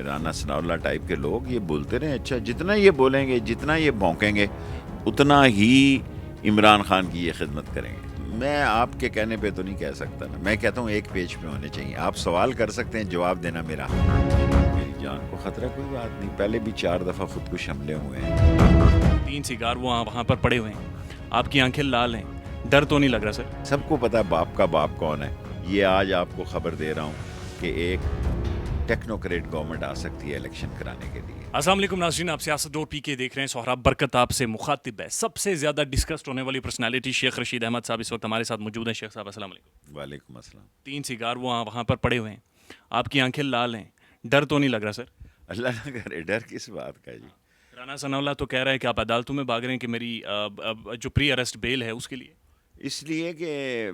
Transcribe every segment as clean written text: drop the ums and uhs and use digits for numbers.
رانا ثناء اللہ type کے لوگ یہ بولتے رہے، اچھا جتنا یہ بولیں گے، جتنا یہ بھونکیں گے، اتنا ہی عمران خان کی یہ خدمت کریں گے۔ میں آپ کے کہنے پہ تو نہیں کہہ سکتا نا، میں کہتا ہوں ایک پیج پہ ہونے چاہیے۔ آپ سوال کر سکتے ہیں، جواب دینا میرا حق ہے۔ میری جان کو خطرہ کوئی بات نہیں، پہلے بھی 4 دفعہ خودکش حملے ہوئے ہیں۔ 3 سیگار وہاں پر پڑے ہوئے ہیں، آپ کی آنکھیں لال ہیں، ڈر تو نہیں لگ رہا سر؟ سب کو پتا باپ کا باپ کون ہے۔ یہ آج آپ کو خبر دے رہا ہوں کہ ایک ٹیکنوکریٹ گورنمنٹ آ سکتی ہے الیکشن کرانے کے لیے۔ السلام علیکم ناظرین، آپ سیاست ڈور پی کے دیکھ رہے ہیں۔ سہراب برکت آپ سے مخاطب ہے۔ سب سے زیادہ ڈسکسڈ ہونے والی پرسنالٹی شیخ رشید احمد صاحب اس وقت ہمارے ساتھ موجود ہیں۔ شیخ صاحب السلام علیکم۔ وعلیکم السلام۔ 3 سیگار وہاں پر پڑے ہوئے ہیں، آپ کی آنکھیں لال ہیں، ڈر تو نہیں لگ رہا سر؟ اللہ نہ کرے، ڈر کس بات کا جی؟ رانا ثناء اللہ تو کہہ رہے ہیں کہ آپ عدالتوں میں بھاگ رہے ہیں کہ میری جو پری اریسٹ بیل ہے اس کے لیے۔ اس لیے کہ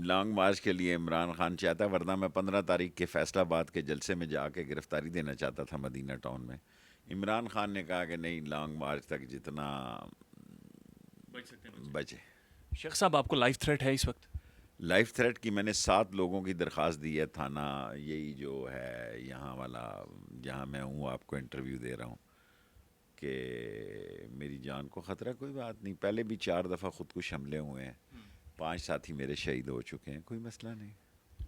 لانگ مارچ کے لیے عمران خان چاہتا، ورنہ میں 15 تاریخ کے فیصل آباد کے جلسے میں جا کے گرفتاری دینا چاہتا تھا مدینہ ٹاؤن میں۔ عمران خان نے کہا کہ نہیں، لانگ مارچ تک جتنا بچے۔ شیخ صاحب آپ کو لائف تھریٹ ہے اس وقت؟ لائف تھریٹ کی میں نے 7 لوگوں کی درخواست دی ہے، تھانہ یہی جو ہے یہاں والا جہاں میں ہوں، آپ کو انٹرویو دے رہا ہوں کہ میری جان کو خطرہ کوئی بات نہیں۔ پہلے بھی 4 دفعہ خودکش حملے ہوئے ہیں، 5 ساتھی میرے شہید ہو چکے ہیں، کوئی مسئلہ نہیں۔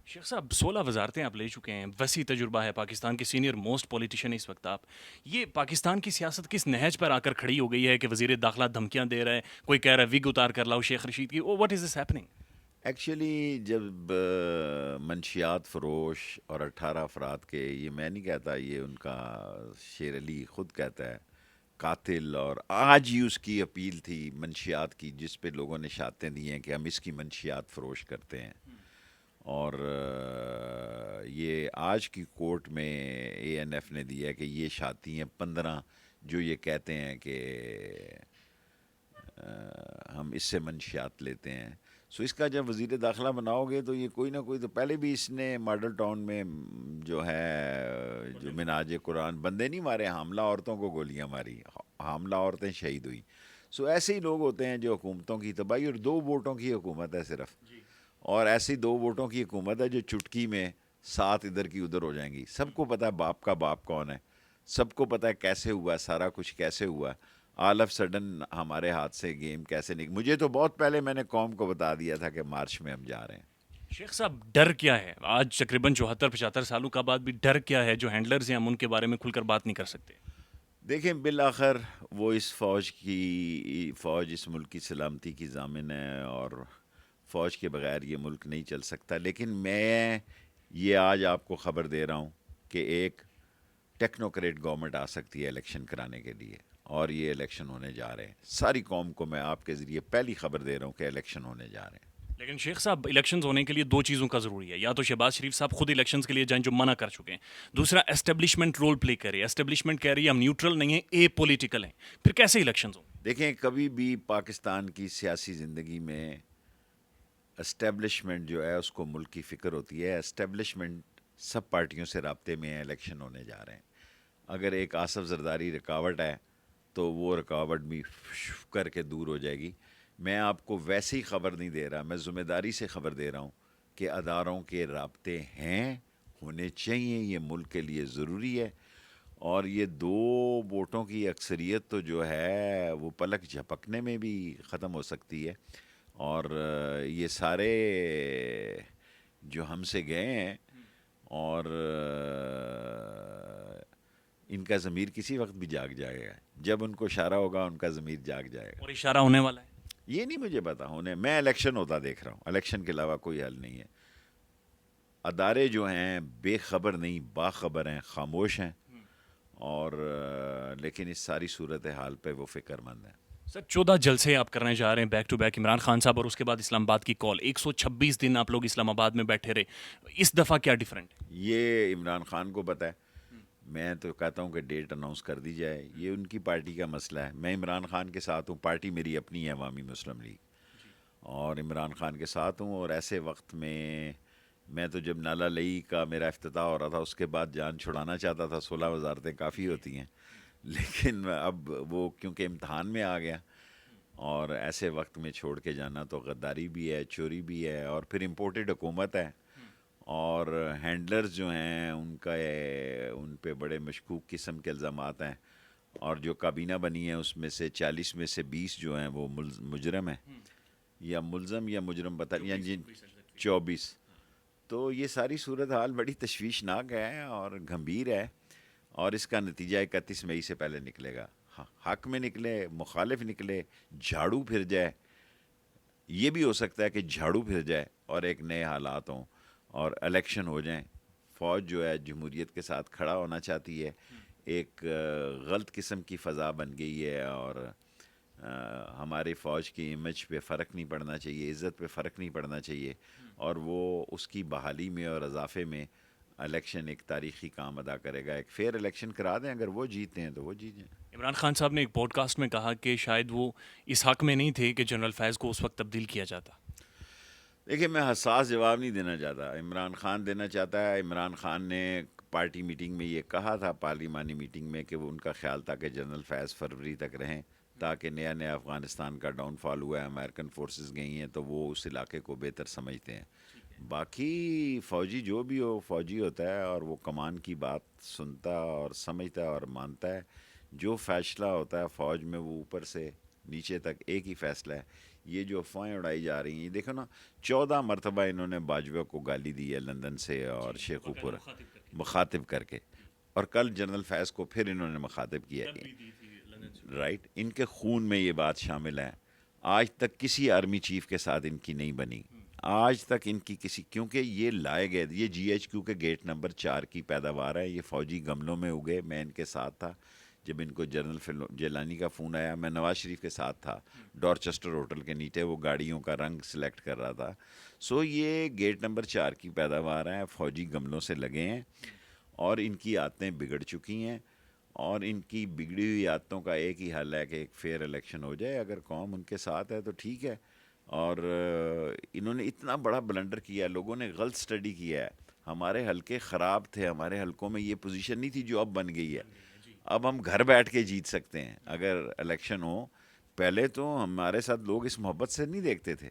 شیخ صاحب 16 وزارتیں آپ لے چکے ہیں، وسیع تجربہ ہے، پاکستان کے سینئر موسٹ پولیٹیشین اس وقت آپ۔ یہ پاکستان کی سیاست کس نہج پر آ کر کھڑی ہو گئی ہے کہ وزیر داخلہ دھمکیاں دے رہا ہے، کوئی کہہ رہا ہے وگ اتار کر لاؤ شیخ رشید کی؟ What is this happening? Actually جب منشیات فروش اور 18 افراد کے، یہ میں نہیں کہتا، یہ ان کا شیر علی خود کہتا ہے، قاتل، اور آج ہی اس کی اپیل تھی منشیات کی جس پہ لوگوں نے شہادتیں دی ہیں کہ ہم اس کی منشیات فروش کرتے ہیں۔ اور یہ آج کی کورٹ میں اے این ایف نے دیا ہے کہ یہ شہادتی ہیں 15 جو یہ کہتے ہیں کہ ہم اس سے منشیات لیتے ہیں۔ سو اس کا جب وزیر داخلہ بناؤ گے تو یہ کوئی نہ کوئی تو، پہلے بھی اس نے ماڈل ٹاؤن میں جو ہے جو مناج قرآن بندے نہیں مارے، حاملہ عورتوں کو گولیاں ماری، حاملہ عورتیں شہید ہوئی۔ سو ایسے ہی لوگ ہوتے ہیں جو حکومتوں کی تباہی، اور 2 ووٹوں کی حکومت ہے صرف، اور ایسی 2 ووٹوں کی حکومت ہے جو چٹکی میں 7 ادھر کی ادھر ہو جائیں گی۔ سب کو پتہ ہے باپ کا باپ کون ہے، سب کو پتہ ہے کیسے ہوا، سارا کچھ کیسے ہوا، آل آف سڈن ہمارے ہاتھ سے گیم کیسے نہیں۔ مجھے تو بہت پہلے میں نے قوم کو بتا دیا تھا کہ مارچ میں ہم جا رہے ہیں۔ شیخ صاحب ڈر کیا ہے آج تقریباً 74-75 سالوں کا بعد بھی؟ ڈر کیا ہے جو ہینڈلرز ہیں ہم ان کے بارے میں کھل کر بات نہیں کر سکتے؟ دیکھیں بالآخر وہ اس فوج اس ملک کی سلامتی کی ضامن ہے، اور فوج کے بغیر یہ ملک نہیں چل سکتا۔ لیکن میں یہ آج آپ کو خبر دے رہا ہوں کہ ایک ٹیکنوکریٹ گورنمنٹ آ سکتی ہے الیکشن کرانے کے لیے، اور یہ الیکشن ہونے جا رہے ہیں۔ ساری قوم کو میں آپ کے ذریعے پہلی خبر دے رہا ہوں کہ الیکشن ہونے جا رہے ہیں۔ لیکن شیخ صاحب الیکشنز ہونے کے لیے 2 چیزوں کا ضروری ہے، یا تو شہباز شریف صاحب خود الیکشنز کے لیے جائیں جو منع کر چکے ہیں، دوسرا اسٹیبلشمنٹ رول پلے کرے۔ اسٹیبلشمنٹ کہہ رہی ہے ہم نیوٹرل نہیں ہیں، اے پولیٹیکل ہیں، پھر کیسے الیکشنز ہوں؟ دیکھیں کبھی بھی پاکستان کی سیاسی زندگی میں اسٹیبلشمنٹ جو ہے اس کو ملک کی فکر ہوتی ہے۔ اسٹیبلشمنٹ سب پارٹیوں سے رابطے میں ہیں، الیکشن ہونے جا رہے ہیں۔ اگر ایک آصف زرداری رکاوٹ ہے تو وہ رکاوٹ بھی کر کے دور ہو جائے گی۔ میں آپ کو ویسے ہی خبر نہیں دے رہا، میں ذمہ داری سے خبر دے رہا ہوں کہ اداروں کے رابطے ہیں، ہونے چاہیے، یہ ملک کے لیے ضروری ہے۔ اور یہ 2 ووٹوں کی اکثریت تو جو ہے وہ پلک جھپکنے میں بھی ختم ہو سکتی ہے۔ اور یہ سارے جو ہم سے گئے ہیں، اور ان کا ضمیر کسی وقت بھی جاگ جائے گا، جب ان کو اشارہ ہوگا ان کا ضمیر جاگ جائے گا۔ اور اشارہ ہونے والا ہے؟ یہ نہیں مجھے پتا ہونے، میں الیکشن ہوتا دیکھ رہا ہوں، الیکشن کے علاوہ کوئی حل نہیں ہے۔ ادارے جو ہیں بے خبر نہیں، باخبر ہیں، خاموش ہیں، اور لیکن اس ساری صورتحال پہ وہ فکر مند ہیں۔ سر 14 جلسے آپ کرنے جا رہے ہیں back to back, Imran Khan صاحب اور اس کے بعد اسلام آباد کی کال، 126 دن آپ لوگ اسلام آباد میں بیٹھے رہے، اس دفعہ کیا ڈیفرنٹ ہے؟ یہ عمران خان کو پتہ ہے، میں تو کہتا ہوں کہ ڈیٹ اناؤنس کر دی جائے، یہ ان کی پارٹی کا مسئلہ ہے۔ میں عمران خان کے ساتھ ہوں، پارٹی میری اپنی ہے عوامی مسلم لیگ، اور عمران خان کے ساتھ ہوں۔ اور ایسے وقت میں تو جب نالا لئی کا میرا افتتاح ہو رہا تھا اس کے بعد جان چھڑانا چاہتا تھا، 16 وزارتیں کافی ہوتی ہیں، لیکن اب وہ کیونکہ امتحان میں آ گیا، اور ایسے وقت میں چھوڑ کے جانا تو غداری بھی ہے، چوری بھی ہے، اور پھر امپورٹڈ حکومت ہے، اور ہینڈلرز جو ہیں ان پہ بڑے مشکوک قسم کے الزامات ہیں، اور جو کابینہ بنی ہے اس میں سے 40 میں سے 20 جو ہیں وہ مجرم ہیں، یا ملزم یا مجرم پتہ نہیں، یعنی 24. تو یہ ساری صورتحال بڑی تشویشناک ہے اور گھمبیر ہے، اور اس کا نتیجہ 31 مئی سے پہلے نکلے گا. حق میں نکلے، مخالف نکلے، جھاڑو پھر جائے. یہ بھی ہو سکتا ہے کہ جھاڑو پھر جائے اور ایک نئے حالات ہوں اور الیکشن ہو جائیں. فوج جو ہے جمہوریت کے ساتھ کھڑا ہونا چاہتی ہے. ایک غلط قسم کی فضا بن گئی ہے، اور ہماری فوج کی امیج پہ فرق نہیں پڑنا چاہیے، عزت پہ فرق نہیں پڑنا چاہیے، اور وہ اس کی بحالی میں اور اضافے میں الیکشن ایک تاریخی کام ادا کرے گا. ایک فیئر الیکشن کرا دیں، اگر وہ جیتے ہیں تو وہ جیت جائیں. عمران خان صاحب نے ایک پوڈ کاسٹ میں کہا کہ شاید وہ اس حق میں نہیں تھے کہ جنرل فیض کو اس وقت تبدیل کیا جاتا. دیکھیں، میں حساس جواب نہیں دینا چاہتا. عمران خان دینا چاہتا ہے. عمران خان نے پارٹی میٹنگ میں یہ کہا تھا، پارلیمانی میٹنگ میں، کہ وہ ان کا خیال تھا کہ جنرل فیض فروری تک رہیں، تاکہ نیا افغانستان کا ڈاؤن فال ہوا ہے، امریکن فورسز گئی ہیں تو وہ اس علاقے کو بہتر سمجھتے ہیں. باقی فوجی جو بھی ہو، فوجی ہوتا ہے اور وہ کمان کی بات سنتا اور سمجھتا ہے اور مانتا ہے. جو فیصلہ ہوتا ہے فوج میں وہ اوپر سے نیچے تک ایک ہی فیصلہ ہے. یہ جو افواہیں اڑائی جا رہی ہیں، دیکھو نا، 14 مرتبہ انہوں نے باجوہ کو گالی دی ہے لندن سے اور شیخو پور مخاطب کر کے، اور کل جنرل فیض کو پھر انہوں نے مخاطب کیا. رائٹ، ان کے خون میں یہ بات شامل ہے. آج تک کسی آرمی چیف کے ساتھ ان کی نہیں بنی، آج تک ان کی کیونکہ یہ لائے گئے، یہ جی ایچ کیو کے گیٹ نمبر 4 کی پیداوار ہے. یہ فوجی گملوں میں اگے. میں ان کے ساتھ تھا جب ان کو جنرل جیلانی کا فون آیا. میں نواز شریف کے ساتھ تھا ڈورچسٹر ہوٹل کے نیچے، وہ گاڑیوں کا رنگ سلیکٹ کر رہا تھا. یہ گیٹ نمبر 4 کی پیداوار ہے. فوجی گملوں سے لگے ہیں اور ان کی عادتیں بگڑ چکی ہیں، اور ان کی بگڑی ہوئی عادتوں کا ایک ہی حل ہے کہ ایک فیئر الیکشن ہو جائے. اگر قوم ان کے ساتھ ہے تو ٹھیک ہے. اور انہوں نے اتنا بڑا بلنڈر کیا ہے، لوگوں نے غلط سٹڈی کیا ہے. ہمارے حلقے خراب تھے، ہمارے حلقوں میں یہ پوزیشن نہیں تھی جو اب بن گئی ہے. اب ہم گھر بیٹھ کے جیت سکتے ہیں اگر الیکشن ہو. پہلے تو ہمارے ساتھ لوگ اس محبت سے نہیں دیکھتے تھے،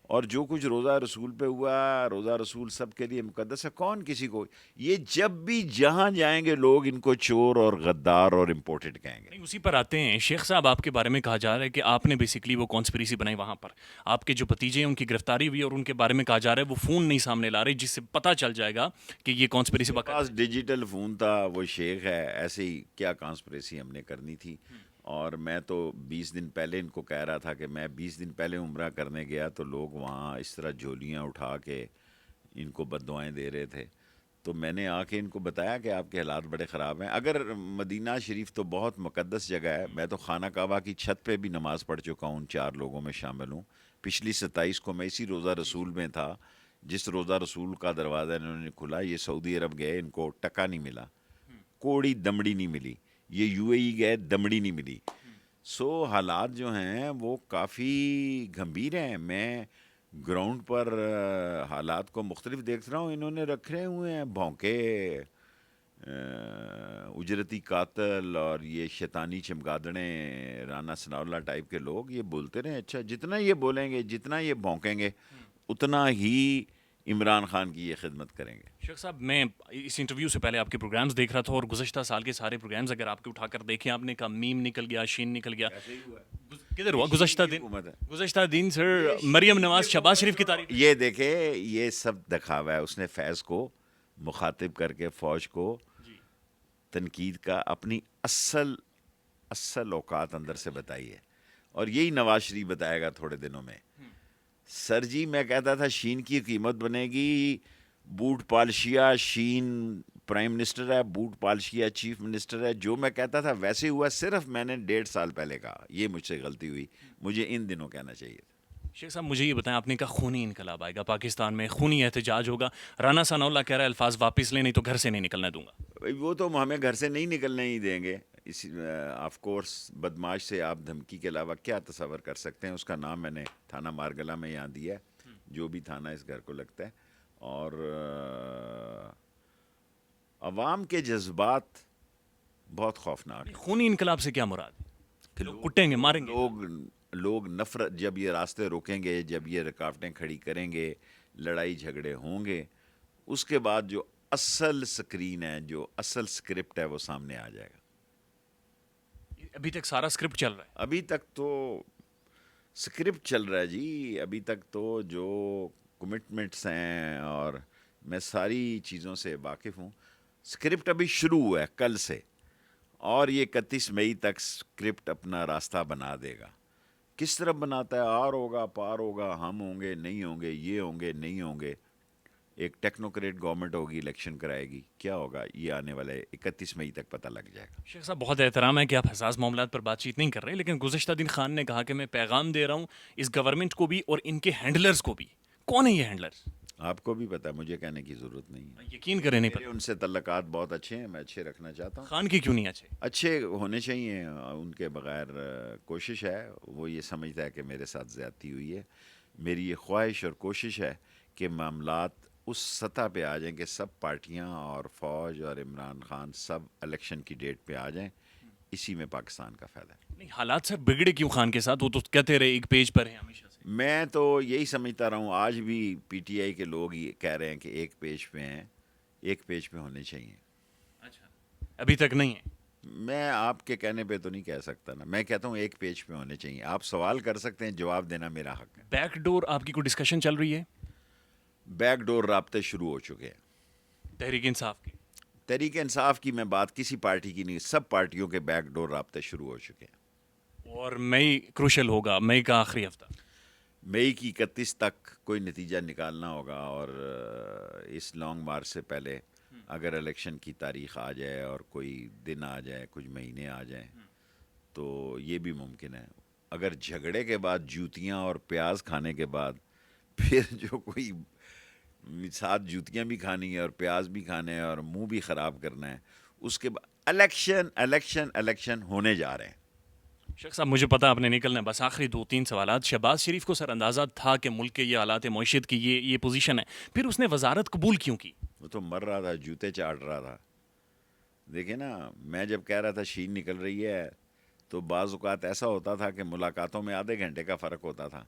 اور جو کچھ روزہ رسول پہ ہوا، روزہ رسول سب کے لیے مقدس ہے. کون کسی کو، یہ جب بھی جہاں جائیں گے لوگ ان کو چور اور غدار اور امپورٹڈ کہیں گے. نہیں، اسی پر آتے ہیں. شیخ صاحب، آپ کے بارے میں کہا جا رہا ہے کہ آپ نے بیسکلی وہ کانسپریسی بنائی وہاں پر. آپ کے جو بھتیجے ہیں ان کی گرفتاری ہوئی، اور ان کے بارے میں کہا جا رہا ہے وہ فون نہیں سامنے لا رہے، جس سے پتہ چل جائے گا کہ یہ کانسپریسی پاس ڈیجیٹل فون تھا، وہ شیخ ہے. ایسے ہی کیا کانسپریسی ہم نے کرنی تھی. اور میں تو 20 دن پہلے ان کو کہہ رہا تھا کہ میں 20 دن پہلے عمرہ کرنے گیا تو لوگ وہاں اس طرح جھولیاں اٹھا کے ان کو بددعائیں دے رہے تھے. تو میں نے آ کے ان کو بتایا کہ آپ کے حالات بڑے خراب ہیں. اگر مدینہ شریف تو بہت مقدس جگہ ہے. میں تو خانہ کعبہ کی چھت پہ بھی نماز پڑھ چکا ہوں، 4 لوگوں میں شامل ہوں. پچھلی 27 کو میں اسی روزہ رسول میں تھا، جس روزہ رسول کا دروازہ انہوں نے کھلا. یہ سعودی عرب گئے، ان کو ٹکا نہیں ملا، کوڑی دمڑی نہیں ملی. یہ یو اے ای گئے، دمڑی نہیں ملی. حالات جو ہیں وہ کافی گھمبیر ہیں. میں گراؤنڈ پر حالات کو مختلف دیکھ رہا ہوں. انہوں نے رکھے ہوئے ہیں بھونکے اجرتی قاتل اور یہ شیطانی چمگادڑیں، رانا ثناء اللہ ٹائپ کے لوگ. یہ بولتے رہے. اچھا، جتنا یہ بولیں گے، جتنا یہ بھونکیں گے، اتنا ہی عمران خان کی یہ خدمت کریں گے. شیخ صاحب، میں اس انٹرویو سے پہلے آپ کے پروگرامز دیکھ رہا تھا، اور گزشتہ سال کے سارے پروگرامز اگر آپ کے اٹھا کر دیکھیں، آپ نے کہا میم نکل گیا، شین نکل گیا. کدھر ہوا گزشتہ دن سر مریم نواز شہباز شریف کی تعریف. یہ دیکھیں، یہ سب دکھاوا ہے. اس نے فیض کو مخاطب کر کے فوج کو تنقید کا اپنی اصل اوقات اندر سے بتائی ہے، اور یہی نواز شریف بتائے گا تھوڑے دنوں میں. سر جی، میں کہتا تھا شین کی قیمت بنے گی بوٹ پالشیا. شین پرائم منسٹر ہے، بوٹ پالشیا چیف منسٹر ہے. جو میں کہتا تھا ویسے ہوا. صرف میں نے 1.5 سال پہلے کہا. یہ مجھ سے غلطی ہوئی، مجھے ان دنوں کہنا چاہیے تھا. شیخ صاحب، مجھے یہ بتائیں، آپ نے کہا خونی انقلاب آئے گا پاکستان میں، خونی احتجاج ہوگا. رانا ثناء اللہ کہہ رہا ہے الفاظ واپس لیں، نہیں تو گھر سے نہیں نکلنے دوں گا. وہ تو ہمیں گھر سے نہیں نکلنے ہی دیں گے. آف کورس بدماش سے آپ دھمکی کے علاوہ کیا تصور کر سکتے ہیں. اس کا نام میں نے تھانہ مارگلہ میں یہاں دیا ہے، جو بھی تھانہ اس گھر کو لگتا ہے. اور عوام کے جذبات بہت خوفناک ہیں. خونی انقلاب سے کیا مراد ہے؟ لوگ کٹیں گے، ماریں گے. لوگ نفرت، جب یہ راستے روکیں گے، جب یہ رکاوٹیں کھڑی کریں گے، لڑائی جھگڑے ہوں گے، اس کے بعد جو اصل سکرین ہے، جو اصل سکرپٹ ہے، وہ سامنے آ جائے گا. ابھی تک سارا اسکرپٹ چل رہا ہے. ابھی تک تو سکرپٹ چل رہا ہے جی. ابھی تک تو جو کمٹمنٹس ہیں، اور میں ساری چیزوں سے واقف ہوں. سکرپٹ ابھی شروع ہوا ہے کل سے، اور یہ 31 مئی تک سکرپٹ اپنا راستہ بنا دے گا. کس طرح بناتا ہے، آر ہوگا پار ہوگا، ہم ہوں گے نہیں ہوں گے، یہ ہوں گے نہیں ہوں گے، ایک ٹیکنوکریٹ گورنمنٹ ہوگی، الیکشن کرائے گی، کیا ہوگا یہ آنے والے 31 مئی تک پتہ لگ جائے گا. شیخ صاحب بہت احترام ہے کہ آپ حساس معاملات پر بات چیت نہیں کر رہے، لیکن گزشتہ دن خان نے کہا کہ میں پیغام دے رہا ہوں اس گورنمنٹ کو بھی اور ان کے ہینڈلرز کو بھی. کون ہے یہ ہینڈلرز؟ آپ کو بھی پتہ ہے، مجھے کہنے کی ضرورت نہیں ہے. یقین کریں نہیں میرے پتا. ان سے تعلقات بہت اچھے ہیں، میں اچھے رکھنا چاہتا ہوں. خان کی کیوں نہیں اچھے؟ اچھے ہونے چاہیے ان کے بغیر. کوشش ہے، وہ یہ سمجھتا ہے کہ میرے ساتھ زیادتی ہوئی ہے. میری یہ خواہش اور کوشش ہے کہ معاملات اس سطح پہ آ جائیں کہ سب پارٹیاں اور فوج اور عمران خان سب الیکشن کی ڈیٹ پہ آ جائیں. اسی میں پاکستان کا فائدہ ہے. نہیں، حالات سر بگڑے کیوں خان کے ساتھ؟ وہ تو کہتے رہے ایک پیج پر ہیں ہمیشہ سے. میں تو یہی سمجھتا رہا ہوں، آج بھی پی ٹی آئی کے لوگ یہ کہہ رہے ہیں کہ ایک پیج پہ ہیں، ایک پیج پہ ہونے چاہیے. اچھا، ابھی تک نہیں ہے. میں آپ کے کہنے پہ تو نہیں کہہ سکتا نا، میں کہتا ہوں ایک پیج پہ ہونے چاہیے. آپ سوال کر سکتے ہیں، جواب دینا میرا حق ہے. بیک ڈور آپ کی کوئی ڈسکشن چل رہی ہے بیک ڈور رابطے شروع ہو چکے ہیں. تحریک انصاف کی؟ تحریک انصاف کی میں بات کسی پارٹی کی نہیں، سب پارٹیوں کے بیک ڈور رابطے شروع ہو چکے ہیں. اور مئی کروشل ہوگا، مئی کا آخری ہفتہ. مئی کی 31 تک کوئی نتیجہ نکالنا ہوگا، اور اس لانگ مارچ سے پہلے اگر الیکشن کی تاریخ آ جائے اور کوئی دن آ جائے، کچھ مہینے آ جائیں، تو یہ بھی ممکن ہے. اگر جھگڑے کے بعد جوتیاں اور پیاز کھانے کے بعد پھر جو کوئی ساتھ جوتیاں بھی کھانی ہے اور پیاز بھی کھانے ہیں اور منہ بھی خراب کرنا ہے، اس کے بعد الیکشن الیکشن الیکشن ہونے جا رہے ہیں. شیخ صاحب مجھے پتا آپ نے نکلنا ہے، بس آخری 2-3 سوالات. شہباز شریف کو سر اندازہ تھا کہ ملک کے یہ حالات معیشت کی یہ پوزیشن ہے، پھر اس نے وزارت قبول کیوں کی؟ وہ تو مر رہا تھا، جوتے چاٹ رہا تھا. دیکھیں نا، میں جب کہہ رہا تھا شین نکل رہی ہے، تو بعض اوقات ایسا ہوتا تھا کہ ملاقاتوں میں آدھے گھنٹے کا فرق ہوتا تھا.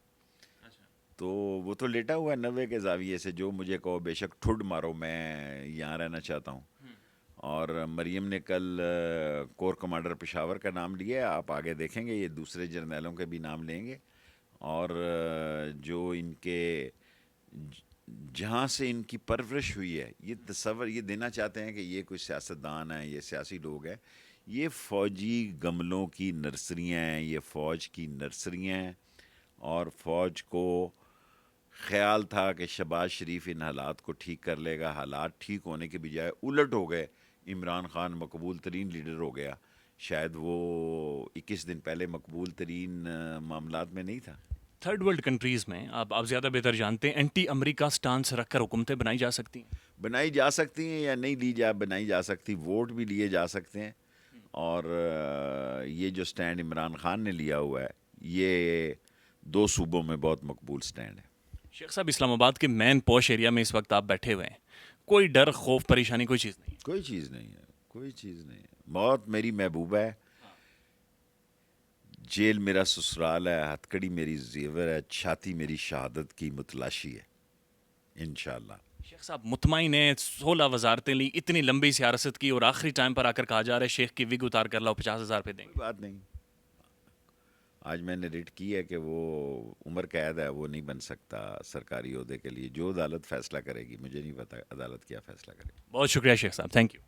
تو وہ تو لیٹا ہوا ہے 90 کے زاویے سے، جو مجھے کہو بے شک ٹھڈ مارو، میں یہاں رہنا چاہتا ہوں. اور مریم نے کل کور کمانڈر پشاور کا نام لیا ہے، آپ آگے دیکھیں گے یہ دوسرے جرنیلوں کے بھی نام لیں گے. اور جو ان کے جہاں سے ان کی پرورش ہوئی ہے، یہ تصور یہ دینا چاہتے ہیں کہ یہ کوئی سیاستدان ہیں، یہ سیاسی لوگ ہیں. یہ فوجی گملوں کی نرسریاں ہیں، یہ فوج کی نرسریاں ہیں. اور فوج کو خیال تھا کہ شہباز شریف ان حالات کو ٹھیک کر لے گا. حالات ٹھیک ہونے کے بجائے الٹ ہو گئے. عمران خان مقبول ترین لیڈر ہو گیا. شاید وہ 21 دن پہلے مقبول ترین معاملات میں نہیں تھا. تھرڈ ورلڈ کنٹریز میں آپ زیادہ بہتر جانتے ہیں، اینٹی امریکہ سٹانس رکھ کر حکومتیں بنائی جا سکتی ہیں؟ بنائی جا سکتی ہیں یا نہیں بنائی جا سکتی. ووٹ بھی لیے جا سکتے ہیں. اور یہ جو سٹینڈ عمران خان نے لیا ہوا ہے، یہ 2 صوبوں میں بہت مقبول سٹینڈ ہے. شیخ صاحب اسلام آباد کے مین پوش ایریا میں اس وقت آپ بیٹھے ہوئے ہیں، کوئی ڈر، خوف، پریشانی کوئی چیز نہیں؟ کوئی چیز نہیں ہے، کوئی چیز نہیں ہے. بہت میری محبوبہ ہے. جیل میرا سسرال ہے، ہتھکڑی میری زیور ہے، چھاتی میری شہادت کی متلاشی ہے انشاءاللہ. شیخ صاحب مطمئن ہیں؟ 16 وزارتیں لی، اتنی لمبی سیاست کی، اور آخری ٹائم پر آ کر کہا جا رہا ہے شیخ کی وگ اتار کر لاؤ 50,000 پہ دیں گے. کوئی بات نہیں. آج میں نے ریٹ کی ہے کہ وہ عمر قید ہے، وہ نہیں بن سکتا سرکاری عہدے کے لیے. جو عدالت فیصلہ کرے گی، مجھے نہیں پتا عدالت کیا فیصلہ کرے گی. بہت شکریہ شیخ صاحب، تھینک یو.